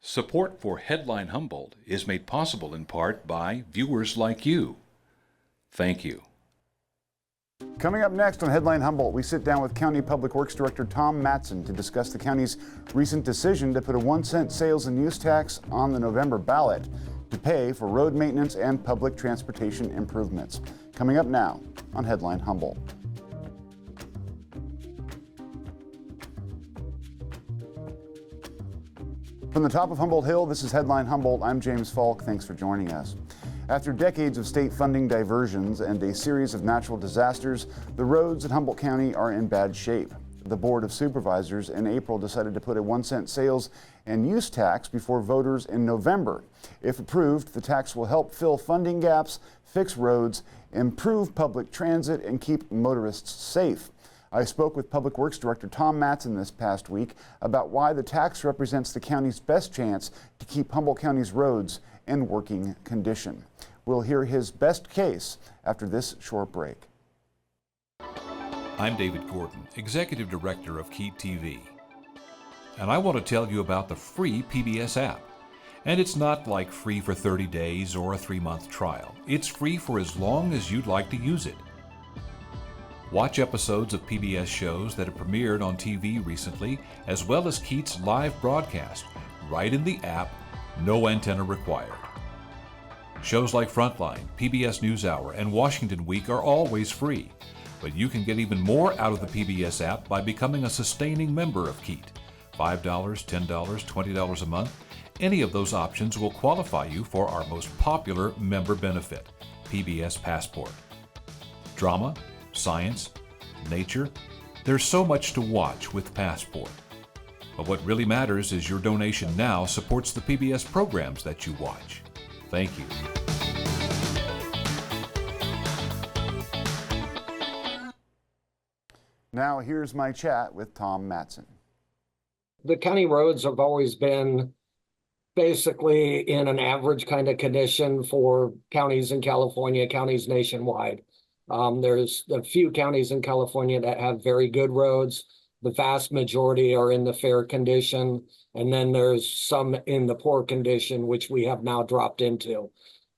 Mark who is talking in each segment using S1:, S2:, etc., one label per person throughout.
S1: Support for Headline Humboldt is made possible in part by viewers like you. Thank you.
S2: Coming up next on Headline Humboldt, we sit down with County Public Works Director Tom Matson to discuss the county's recent decision to put a 1-cent sales and use tax on the November ballot to pay for road maintenance and public transportation improvements. Coming up now on Headline Humboldt. From the top of Humboldt Hill, this is Headline Humboldt. I'm James Falk. Thanks for joining us. After decades of state funding diversions and a series of natural disasters, the roads in Humboldt County are in bad shape. The Board of Supervisors in April decided to put a 1-cent sales and use tax before voters in November. If approved, the tax will help fill funding gaps, fix roads, improve public transit, and keep motorists safe. I spoke with Public Works Director Tom Matson this past week about why the tax represents the county's best chance to keep Humboldt County's roads in working condition. We'll hear his best case after this short break.
S1: I'm David Gordon, Executive Director of Keat TV. And I want to tell you about the free PBS app. And it's not like free for 30 days or a 3-month trial. It's free for as long as you'd like to use it. Watch episodes of PBS shows that have premiered on TV recently, as well as Keat's live broadcast, right in the app, no antenna required. Shows like Frontline, PBS NewsHour, and Washington Week are always free, but you can get even more out of the PBS app by becoming a sustaining member of Keat. $5, $10, $20 a month. Any of those options will qualify you for our most popular member benefit, PBS Passport. Drama, science, nature, there's so much to watch with Passport. But what really matters is your donation now supports the PBS programs that you watch. Thank you.
S2: Now here's my chat with Tom Matson.
S3: The county roads have always been basically in an average kind of condition for counties in California, counties nationwide. There's a few counties in California that have very good roads. The vast majority are in the fair condition. And then there's some in the poor condition, which we have now dropped into.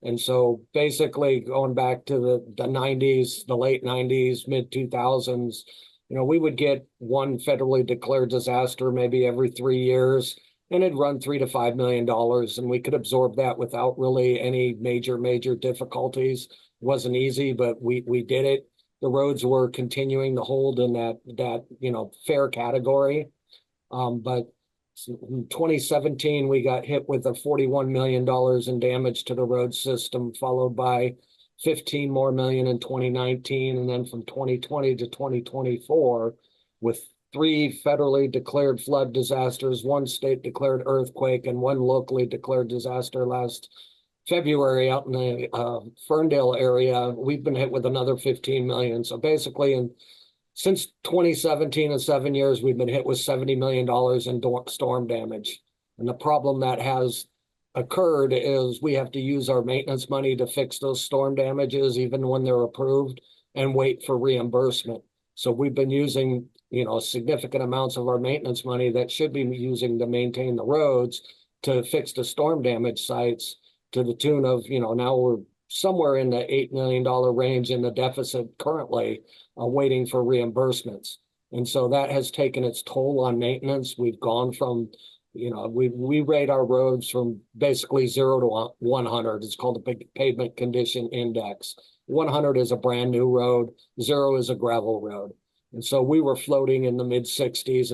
S3: And so basically going back to the 90s, the late 90s, mid 2000s, we would get one federally declared disaster maybe every 3 years, and it'd run $3 to $5 million. And we could absorb that without really any major difficulties. Wasn't easy, but we did it. The roads were continuing to hold in that fair category. But in 2017, we got hit with a $41 million in damage to the road system, followed by 15 more million in 2019. And then from 2020 to 2024, with 3 federally declared flood disasters, 1 state declared earthquake, and 1 locally declared disaster last February out in the Ferndale area, we've been hit with another 15 million. So basically, since 2017, in 7 years, we've been hit with $70 million in storm damage. And the problem that has occurred is we have to use our maintenance money to fix those storm damages, even when they're approved, and wait for reimbursement. So we've been using, significant amounts of our maintenance money that should be using to maintain the roads to fix the storm damage sites, to the tune of, now we're somewhere in the $8 million range in the deficit currently, waiting for reimbursements. And so that has taken its toll on maintenance. We've gone from, we rate our roads from basically 0 to 100. It's called the Pavement Condition Index. 100 is a brand new road. 0 is a gravel road. And so we were floating in the mid 60s.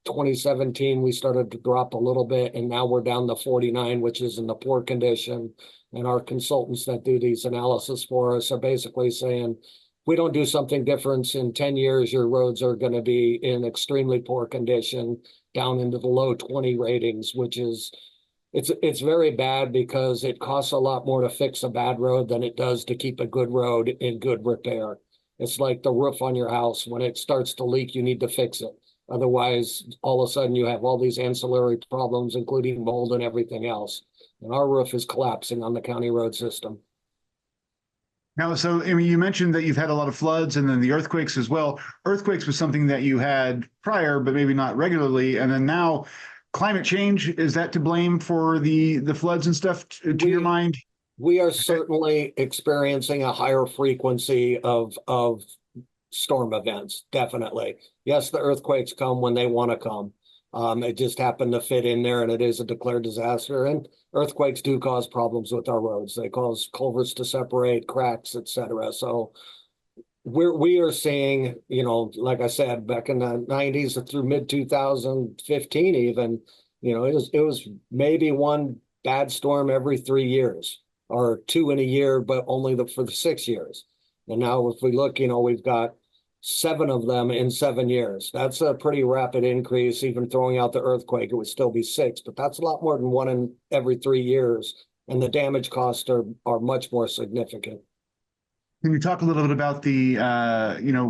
S3: 2017, we started to drop a little bit, and now we're down to 49, which is in the poor condition. And our consultants that do these analysis for us are basically saying, if we don't do something different, in 10 years, your roads are going to be in extremely poor condition, down into the low 20 ratings, which is, it's very bad because it costs a lot more to fix a bad road than it does to keep a good road in good repair. It's like the roof on your house. When it starts to leak, you need to fix it. Otherwise, all of a sudden you have all these ancillary problems, including mold and everything else. And our roof is collapsing on the county road system.
S2: Now, so you mentioned that you've had a lot of floods and then the earthquakes as well. Earthquakes was something that you had prior, but maybe not regularly. And then now climate change, is that to blame for the floods and stuff to your mind?
S3: We are certainly experiencing a higher frequency of storm events, definitely. Yes, the earthquakes come when they want to come. It just happened to fit in there, and it is a declared disaster. And earthquakes do cause problems with our roads. They cause culverts to separate, cracks, etc. So we are seeing, like I said, back in the 90s through mid 2015, even, it was maybe one bad storm every 3 years, or two in a year, but only for the 6 years. And now if we look, we've got 7 of them in 7 years. That's a pretty rapid increase. Even throwing out the earthquake, it would still be 6, but that's a lot more than one in every 3 years. And the damage costs are much more significant.
S2: Can you talk a little bit about the,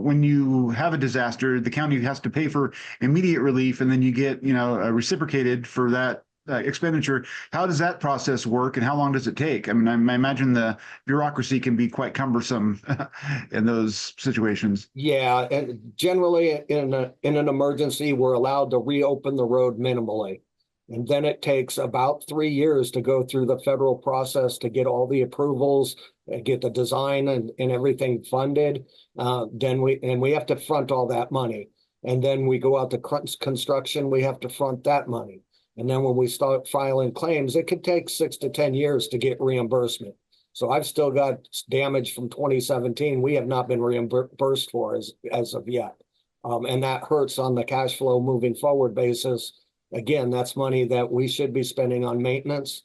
S2: when you have a disaster, the county has to pay for immediate relief, and then you get, reciprocated for that expenditure. How does that process work, and how long does it take? I mean, I imagine the bureaucracy can be quite cumbersome in those situations.
S3: Yeah, and generally in an emergency, we're allowed to reopen the road minimally. And then it takes about 3 years to go through the federal process to get all the approvals, get the design and everything funded. Then we have to front all that money. And then we go out to construction, we have to front that money. And then when we start filing claims, it could take 6 to 10 years to get reimbursement. So I've still got damage from 2017 we have not been reimbursed for as of yet. And that hurts on the cash flow moving forward basis. Again, that's money that we should be spending on maintenance.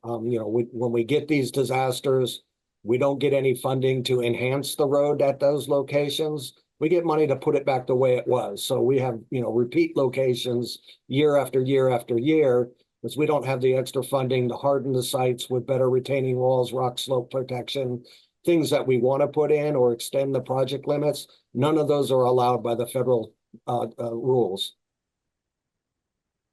S3: When we get these disasters, we don't get any funding to enhance the road at those locations. We get money to put it back the way it was. So we have, repeat locations year after year after year, because we don't have the extra funding to harden the sites with better retaining walls, rock slope protection, things that we want to put in or extend the project limits. None of those are allowed by the federal rules.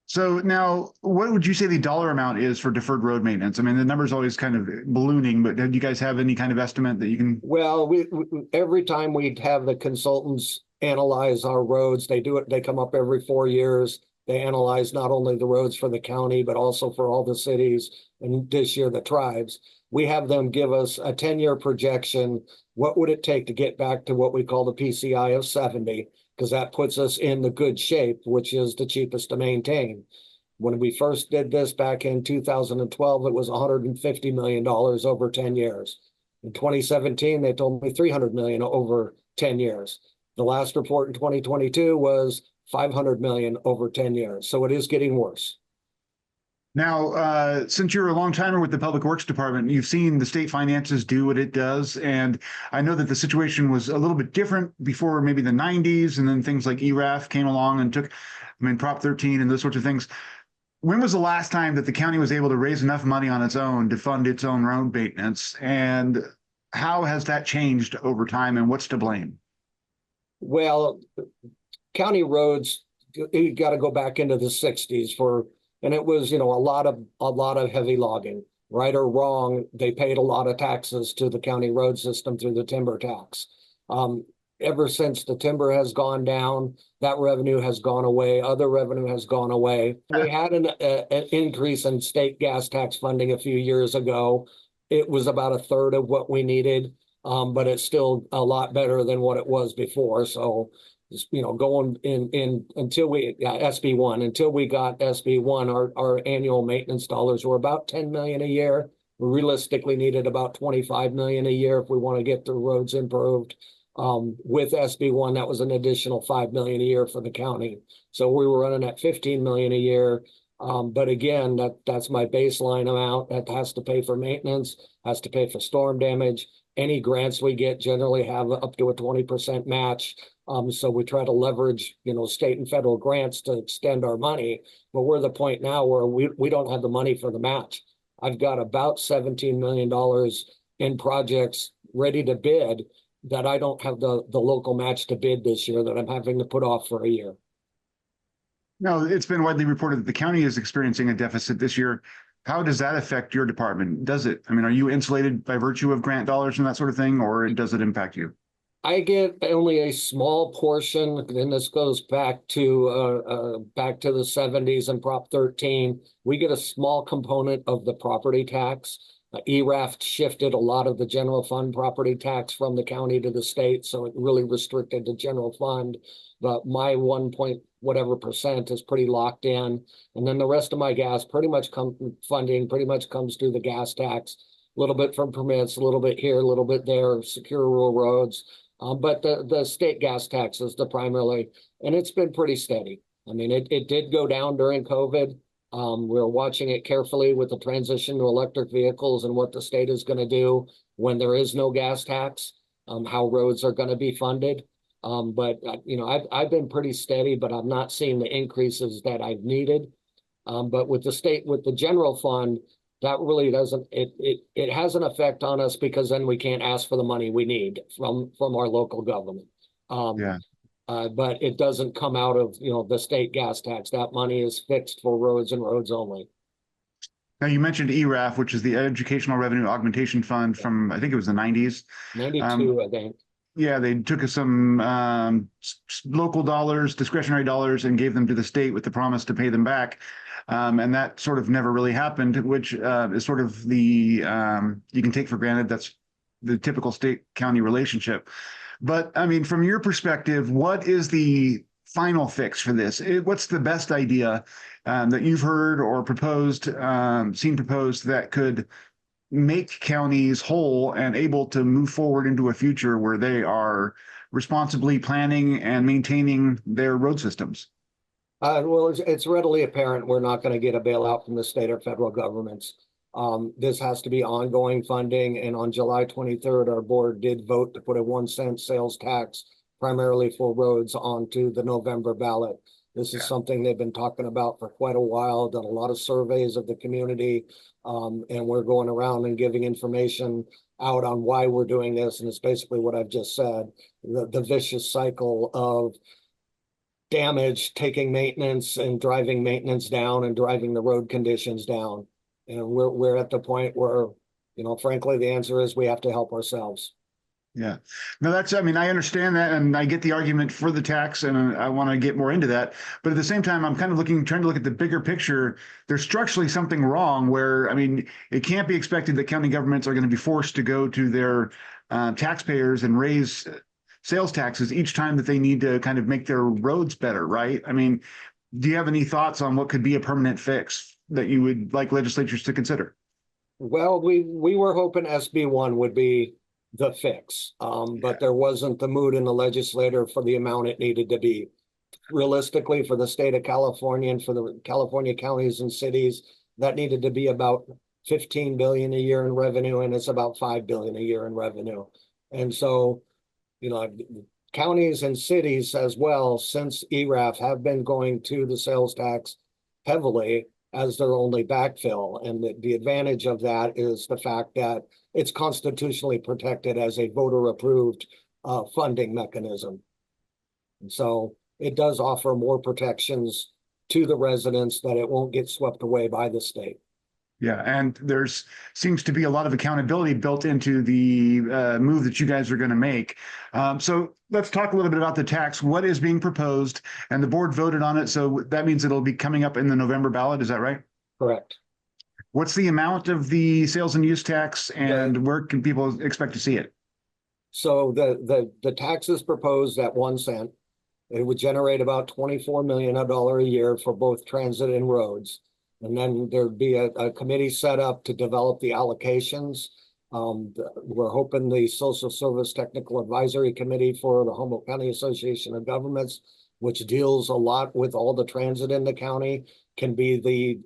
S2: So now, what would you say the dollar amount is for deferred road maintenance? I mean, the number's always kind of ballooning, but do you guys have any kind of estimate that you can?
S3: Well, we every time we have the consultants analyze our roads, they do it. They come up every 4 years. They analyze not only the roads for the county, but also for all the cities, and this year the tribes. We have them give us a 10-year projection. What would it take to get back to what we call the PCI of 70? Because that puts us in the good shape, which is the cheapest to maintain. When we first did this back in 2012, it was $150 million over 10 years. In 2017, they told me $300 million over 10 years. The last report in 2022 was $500 million over 10 years. So it is getting worse.
S2: Now, since you're a long timer with the Public Works Department, you've seen the state finances do what it does. And I know that the situation was a little bit different before maybe the 90s, and then things like ERAF came along and took, Prop 13 and those sorts of things. When was the last time that the county was able to raise enough money on its own to fund its own road maintenance? And how has that changed over time, and what's to blame?
S3: Well, county roads, you got to go back into the 60s and it was, a lot of heavy logging, right or wrong. They paid a lot of taxes to the county road system through the timber tax. Ever since the timber has gone down, that revenue has gone away. Other revenue has gone away. We had an increase in state gas tax funding a few years ago. It was about a third of what we needed, but it's still a lot better than what it was before. So, going in until we got SB1, until we got SB1, our annual maintenance dollars were about 10 million a year. We realistically needed about 25 million a year if we want to get the roads improved. With SB1, that was an additional 5 million a year for the county. So we were running at 15 million a year. But again, that's my baseline amount. That has to pay for maintenance, has to pay for storm damage. Any grants we get generally have up to a 20% match. So we try to leverage, state and federal grants to extend our money. But we're at the point now where we don't have the money for the match. I've got about $17 million in projects ready to bid that I don't have the local match to bid this year, that I'm having to put off for a year.
S2: No, it's been widely reported that the county is experiencing a deficit this year. How does that affect your department? Does it? Are you insulated by virtue of grant dollars and that sort of thing, or does it impact you?
S3: I get only a small portion, and this goes back to the 70s and Prop 13. We get a small component of the property tax. ERAF shifted a lot of the general fund property tax from the county to the state, so it really restricted the general fund. But my 1 point whatever percent is pretty locked in, and then the rest of my gas funding pretty much comes through the gas tax. A little bit from permits, a little bit here, a little bit there, secure rural roads. But the state gas tax is the primarily, and it's been pretty steady. I mean, it did go down during COVID. We're watching it carefully with the transition to electric vehicles and what the state is going to do when there is no gas tax, how roads are going to be funded. But I've been pretty steady, but I'm not seeing the increases that I've needed. But with the general fund, that really doesn't, it has an effect on us because then we can't ask for the money we need from our local government. But it doesn't come out of, the state gas tax. That money is fixed for roads and roads only.
S2: Now, you mentioned ERAF, which is the Educational Revenue Augmentation Fund from, I think it was the 90s.
S3: 92, I think.
S2: Yeah, they took some local dollars, discretionary dollars, and gave them to the state with the promise to pay them back. And that sort of never really happened, which is sort of you can take for granted that's the typical state-county relationship. But I mean, from your perspective, what is the final fix for this? What's the best idea that you've heard or seen proposed that could make counties whole and able to move forward into a future where they are responsibly planning and maintaining their road systems?
S3: Well, it's readily apparent we're not going to get a bailout from the state or federal governments. This has to be ongoing funding, and on July 23rd, our board did vote to put a 1 cent sales tax primarily for roads onto the November ballot. This is something they've been talking about for quite a while, done a lot of surveys of the community, and we're going around and giving information out on why we're doing this, and it's basically what I've just said, the vicious cycle of damage, taking maintenance and driving maintenance down and driving the road conditions down. And we're at the point where, frankly, the answer is we have to help ourselves.
S2: Yeah, no, I mean, I understand that, and I get the argument for the tax, and I want to get more into that. But at the same time, I'm kind of trying to look at the bigger picture. There's structurally something wrong where, I mean, it can't be expected that county governments are going to be forced to go to their taxpayers and raise sales taxes each time that they need to kind of make their roads better, right? I mean, do you have any thoughts on what could be a permanent fix that you would like legislatures to consider?
S3: Well, we were hoping SB1 would be the fix, but there wasn't the mood in the legislature for the amount it needed to be. Realistically, for the state of California and for the California counties and cities, that needed to be about 15 billion a year in revenue, and it's about 5 billion a year in revenue. And so, counties and cities as well, since ERAF, have been going to the sales tax heavily as their only backfill. And the advantage of that is the fact that it's constitutionally protected as a voter-approved funding mechanism. And so it does offer more protections to the residents that it won't get swept away by the state.
S2: Yeah, and seems to be a lot of accountability built into the move that you guys are going to make. So let's talk a little bit about the tax. What is being proposed? And the board voted on it, so that means it'll be coming up in the November ballot. Is that right?
S3: Correct.
S2: What's the amount of the sales and use tax, and where can people expect to see it?
S3: So the tax is proposed at 1 cent. It would generate about $24 million a year for both transit and roads. And then there'd be a committee set up to develop the allocations. We're hoping the Social Service Technical Advisory Committee for the Humboldt County Association of Governments, which deals a lot with all the transit in the county, can be the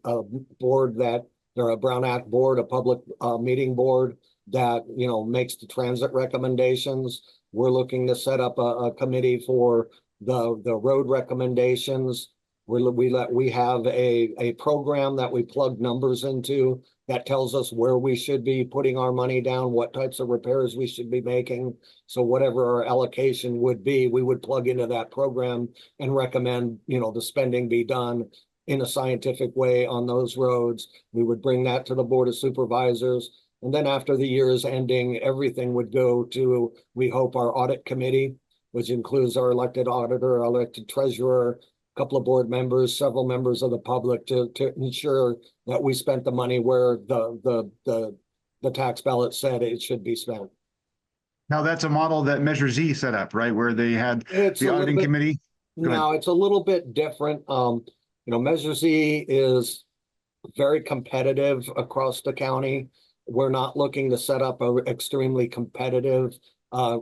S3: board that they're a Brown Act board, a public meeting board that, makes the transit recommendations. We're looking to set up a committee for the road recommendations. We have a program that we plug numbers into that tells us where we should be putting our money down, what types of repairs we should be making. So whatever our allocation would be, we would plug into that program and recommend, the spending be done in a scientific way on those roads. We would bring that to the Board of Supervisors. And then after the year is ending, everything would go to, we hope, our audit committee, which includes our elected auditor, our elected treasurer, a couple of board members, several members of the public to ensure that we spent the money where the tax ballot said it should be spent.
S2: Now that's a model that Measure Z set up, right? Where they had
S3: It's
S2: the auditing committee.
S3: No, it's a little bit different. Measure Z is very competitive across the county. We're not looking to set up an extremely competitive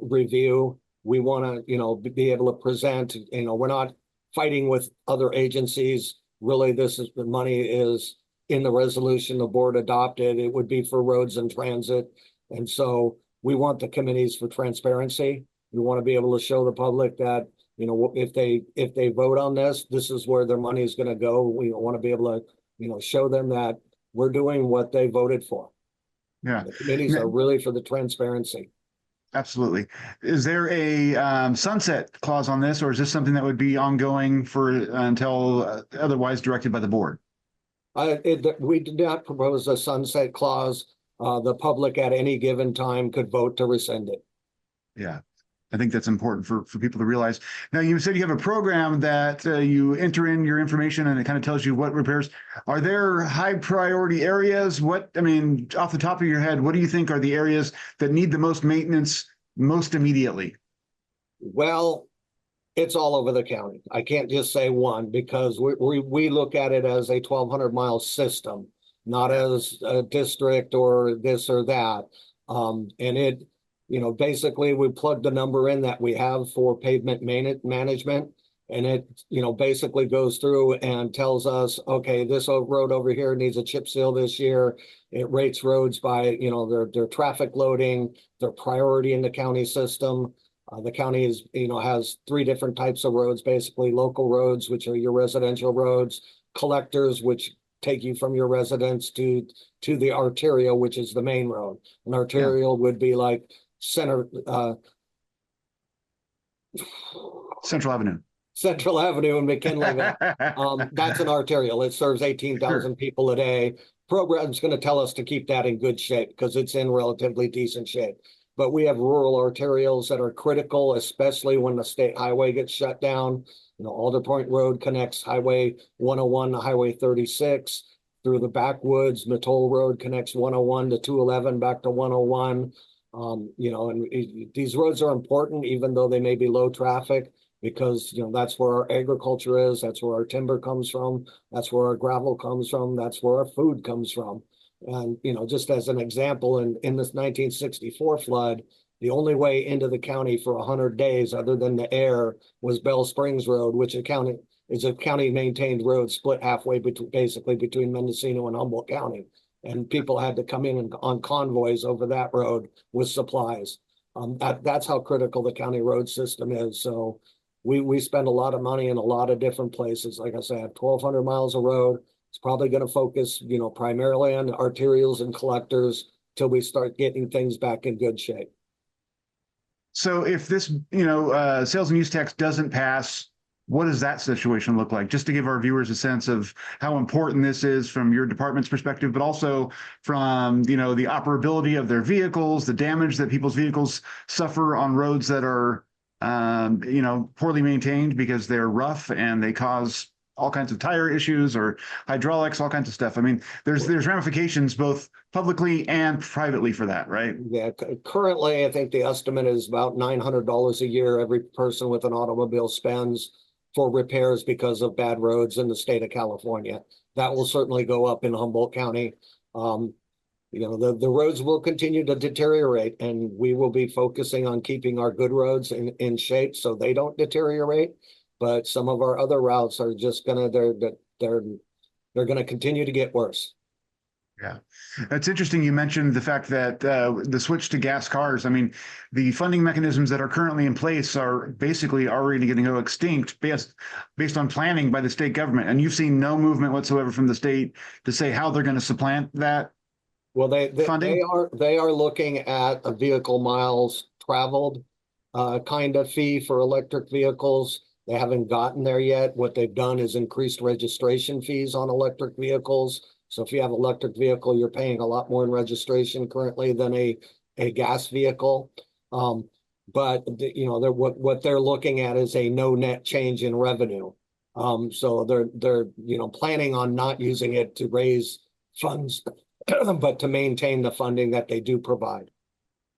S3: review. We want to, be able to present, we're not fighting with other agencies. Really, the money is in the resolution the board adopted. It would be for roads and transit. And so we want the committees for transparency. We want to be able to show the public that, if they vote on this, this is where their money is going to go. We want to be able to, show them that we're doing what they voted for.
S2: Yeah.
S3: The committees are really for the transparency.
S2: Absolutely. Is there a sunset clause on this, or is this something that would be ongoing for until otherwise directed by the board?
S3: We did not propose a sunset clause. The public at any given time could vote to rescind it.
S2: Yeah, I think that's important for people to realize. Now, you said you have a program that you enter in your information and it kind of tells you what repairs. Are there high priority areas? Off the top of your head, what do you think are the areas that need the most maintenance most immediately?
S3: Well, it's all over the county. I can't just say one because we look at it as a 1,200-mile system, not as a district or this or that. And it, basically we plug the number in that we have for pavement management, and it, basically goes through and tells us, okay, this road over here needs a chip seal this year. It rates roads by, their traffic loading, their priority in the county system. The county is, has 3 different types of roads, basically local roads, which are your residential roads, collectors, which take you from your residence to the arterial, which is the main road. An arterial would be like Central Avenue in McKinley. That's an arterial. It serves 18,000 people a day. Program's going to tell us to keep that in good shape because it's in relatively decent shape. But we have rural arterials that are critical, especially when the state highway gets shut down. Alder Point Road connects Highway 101 to Highway 36 through the backwoods. Mattoll Road connects 101 to 211 back to 101. These roads are important, even though they may be low traffic, because, that's where our agriculture is. That's where our timber comes from. That's where our gravel comes from. That's where our food comes from. And, just as an example, in this 1964 flood, the only way into the county for 100 days, other than the air, was Bell Springs Road, which is a county maintained road split halfway between Mendocino and Humboldt County. And people had to come in on convoys over that road with supplies. That's how critical the county road system is. So we spend a lot of money in a lot of different places. Like I said, 1,200 miles of road. It's probably going to focus, primarily on arterials and collectors till we start getting things back in good shape.
S2: So if this, sales and use tax doesn't pass, what does that situation look like? Just to give our viewers a sense of how important this is from your department's perspective, but also from, the operability of their vehicles, the damage that people's vehicles suffer on roads that are, poorly maintained because they're rough and they cause all kinds of tire issues or hydraulics, all kinds of stuff. There's ramifications both publicly and privately for that, right?
S3: Yeah, currently, I think the estimate is about $900 a year every person with an automobile spends for repairs because of bad roads in the state of California. That will certainly go up in Humboldt County. The roads will continue to deteriorate, and we will be focusing on keeping our good roads in shape so they don't deteriorate. But some of our other routes are just they're gonna continue to get worse.
S2: Yeah, that's interesting. You mentioned the fact that the switch to gas cars. The funding mechanisms that are currently in place are basically already going to go extinct based on planning by the state government. And you've seen no movement whatsoever from the state to say how they're going to supplant that.
S3: Well, they are looking at a vehicle miles traveled kind of fee for electric vehicles. They haven't gotten there yet. What they've done is increased registration fees on electric vehicles. So if you have an electric vehicle, you're paying a lot more in registration currently than a gas vehicle. But what they're looking at is a no net change in revenue. So they're planning on not using it to raise funds, but to maintain the funding that they do provide.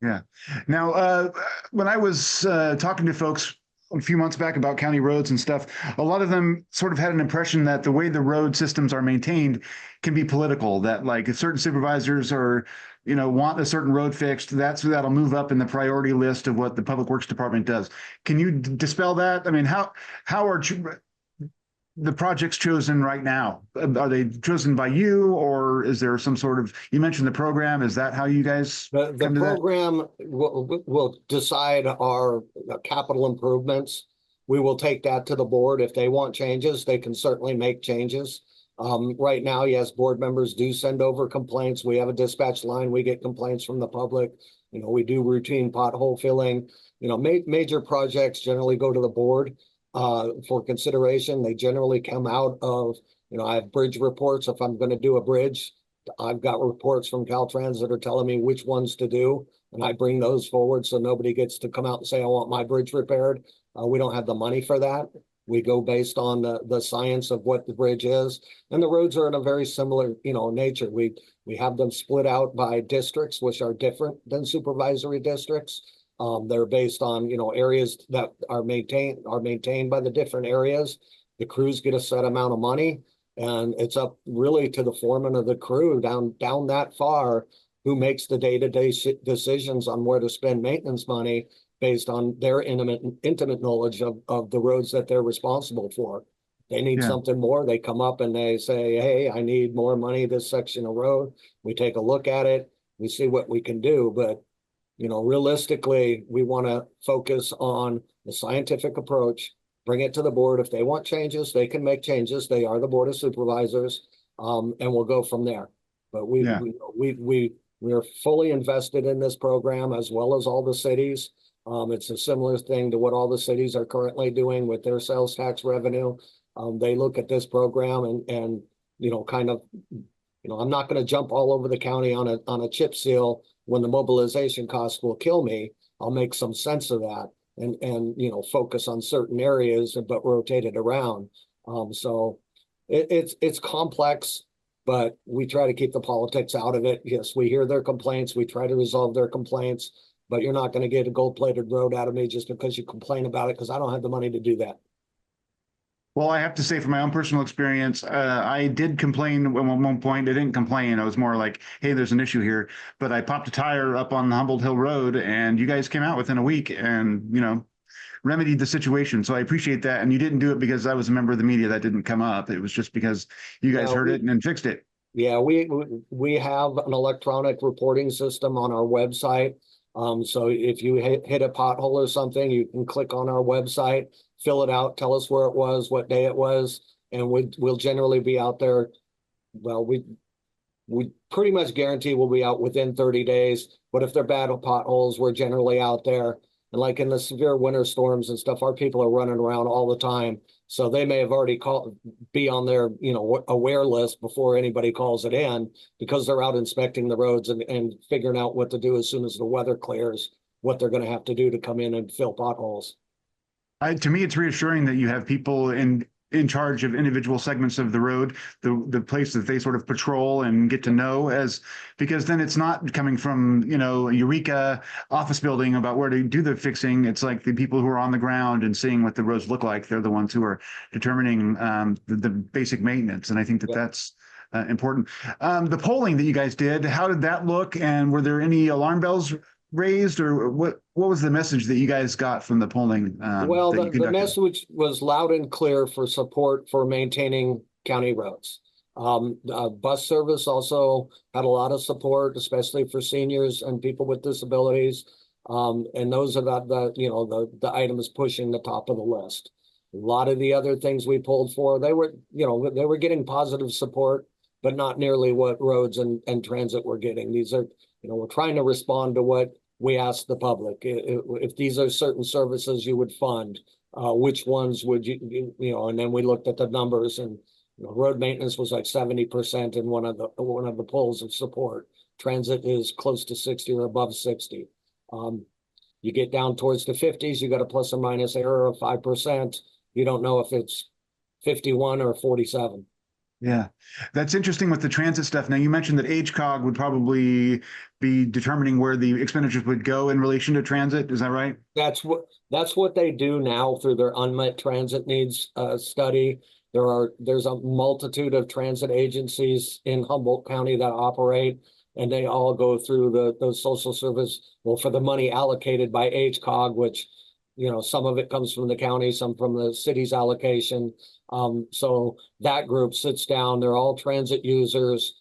S2: Yeah. Now, when I was talking to folks a few months back about county roads and stuff, a lot of them sort of had an impression that the way the road systems are maintained can be political, that like if certain supervisors are, want a certain road fixed, that'll move up in the priority list of what the Public Works Department does. Can you dispel that? I mean, how are the projects chosen right now? Are they chosen by you, or is there some sort of, you mentioned the program, is that how you guys
S3: The
S2: come to that?
S3: program will decide our capital improvements. We will take that to the board. If they want changes, they can certainly make changes. Right now, yes, board members do send over complaints. We have a dispatch line. We get complaints from the public. We do routine pothole filling. Major projects generally go to the board for consideration. They generally come out of, I have bridge reports. If I'm going to do a bridge, I've got reports from Caltrans that are telling me which ones to do, and I bring those forward so nobody gets to come out and say, I want my bridge repaired. We don't have the money for that. We go based on the science of what the bridge is, and the roads are in a very similar, nature. We have them split out by districts, which are different than supervisory districts. They're based on, areas that are maintained by the different areas. The crews get a set amount of money, and it's up really to the foreman of the crew down that far who makes the day-to-day decisions on where to spend maintenance money based on their intimate knowledge of the roads that they're responsible for. They need something more. They come up and they say, hey, I need more money, this section of road. We take a look at it. We see what we can do. But realistically, we want to focus on the scientific approach, bring it to the board. If they want changes, they can make changes. They are the board of supervisors, and we'll go from there. But we are fully invested in this program, as well as all the cities. It's a similar thing to what all the cities are currently doing with their sales tax revenue. They look at this program and I'm not going to jump all over the county on a chip seal when the mobilization costs will kill me. I'll make some sense of that and focus on certain areas, but rotate it around. So it's complex, but we try to keep the politics out of it. Yes, we hear their complaints. We try to resolve their complaints, but you're not going to get a gold-plated road out of me just because you complain about it, because I don't have the money to do that.
S2: Well, I have to say, from my own personal experience, I did complain at one point. I didn't complain. I was more like, hey, there's an issue here. But I popped a tire up on Humboldt Hill Road, and you guys came out within a week and, remedied the situation. So I appreciate that. And you didn't do it because I was a member of the media. That didn't come up. It was just because you guys heard it and then fixed it.
S3: Yeah, we have an electronic reporting system on our website. So if you hit a pothole or something, you can click on our website, fill it out, tell us where it was, what day it was, and we'll generally be out there. Well, we pretty much guarantee we'll be out within 30 days, but if they're bad potholes, we're generally out there. And like in the severe winter storms and stuff, our people are running around all the time. So they may have already be on their, aware list before anybody calls it in, because they're out inspecting the roads and figuring out what to do as soon as the weather clears, what they're going to have to do to come in and fill potholes.
S2: To me, it's reassuring that you have people in charge of individual segments of the road, the place that they sort of patrol and get to know, because then it's not coming from, a Eureka office building about where to do the fixing. It's like the people who are on the ground and seeing what the roads look like. They're the ones who are determining the basic maintenance. And I think that's important. The polling that you guys did, how did that look? And were there any alarm bells raised, or what was the message that you guys got from the polling?
S3: Well, the message was loud and clear for support for maintaining county roads. Bus service also had a lot of support, especially for seniors and people with disabilities. And those are the items pushing the top of the list. A lot of the other things we pulled for, they were getting positive support, but not nearly what roads and transit were getting. These are, we're trying to respond to what we asked the public. If these are certain services you would fund, which ones would you, and then we looked at the numbers, and Road maintenance was like 70% in one of the poles of support. Transit is close to 60 or above 60. You get down towards the 50s, you got a plus or minus error of 5%. You don't know if it's 51 or 47.
S2: Yeah, that's interesting with the transit stuff. Now, you mentioned that HCOG would probably be determining where the expenditures would go in relation to transit. Is that right?
S3: That's what they do now through their unmet transit needs study. There's a multitude of transit agencies in Humboldt County that operate, and they all go through those social service, well, for the money allocated by HCOG, which, some of it comes from the county, some from the city's allocation. So that group sits down, they're all transit users.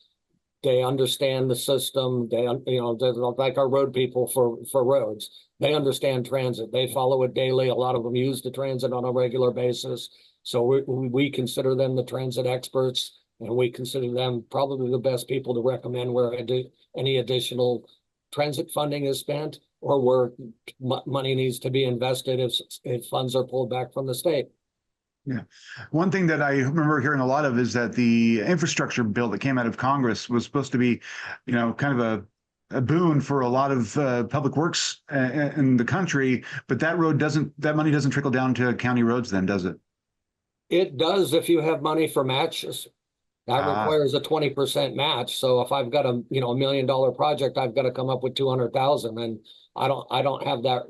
S3: They understand the system. They're like our road people for roads. They understand transit. They follow it daily. A lot of them use the transit on a regular basis. So we consider them the transit experts, and we consider them probably the best people to recommend where any additional transit funding is spent, or where money needs to be invested if funds are pulled back from the state.
S2: Yeah. One thing that I remember hearing a lot of is that the infrastructure bill that came out of Congress was supposed to be, kind of a boon for a lot of public works in the country, but that money doesn't trickle down to county roads then, does it?
S3: It does if you have money for matches. That requires a 20% match. So if I've got a $1 million project, I've got to come up with 200,000, and I don't have that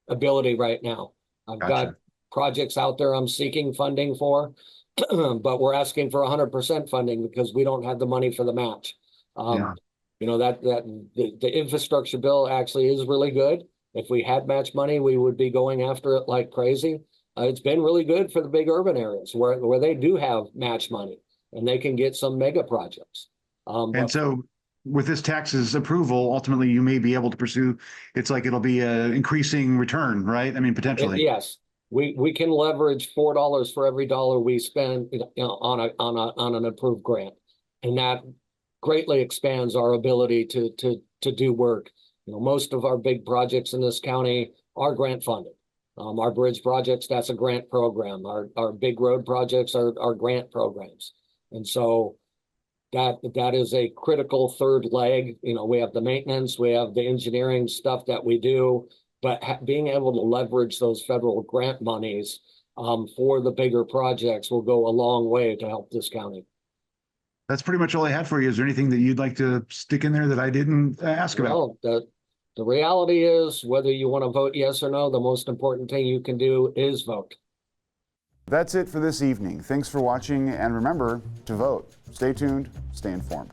S3: ability right now. I've got projects out there I'm seeking funding for, but we're asking for 100% funding because we don't have the money for the match. The infrastructure bill actually is really good. If we had match money, we would be going after it like crazy. It's been really good for the big urban areas where they do have match money and they can get some mega projects.
S2: And so with this tax's approval, ultimately you may be able to pursue, it'll be an increasing return, right? I mean, potentially.
S3: Yes. We can leverage $4 for every dollar we spend on an approved grant, and that greatly expands our ability to do work. Most of our big projects in this county are grant funded. Our bridge projects, that's a grant program. Our big road projects are grant programs, and so that is a critical third leg. We have the maintenance, we have the engineering stuff that we do. But being able to leverage those federal grant monies for the bigger projects will go a long way to help this county.
S2: That's pretty much all I had for you. Is there anything that you'd like to stick in there that I didn't ask about?
S3: The reality is, whether you want to vote yes or no, the most important thing you can do is vote.
S2: That's it for this evening. Thanks for watching, and remember to vote. Stay tuned, stay informed.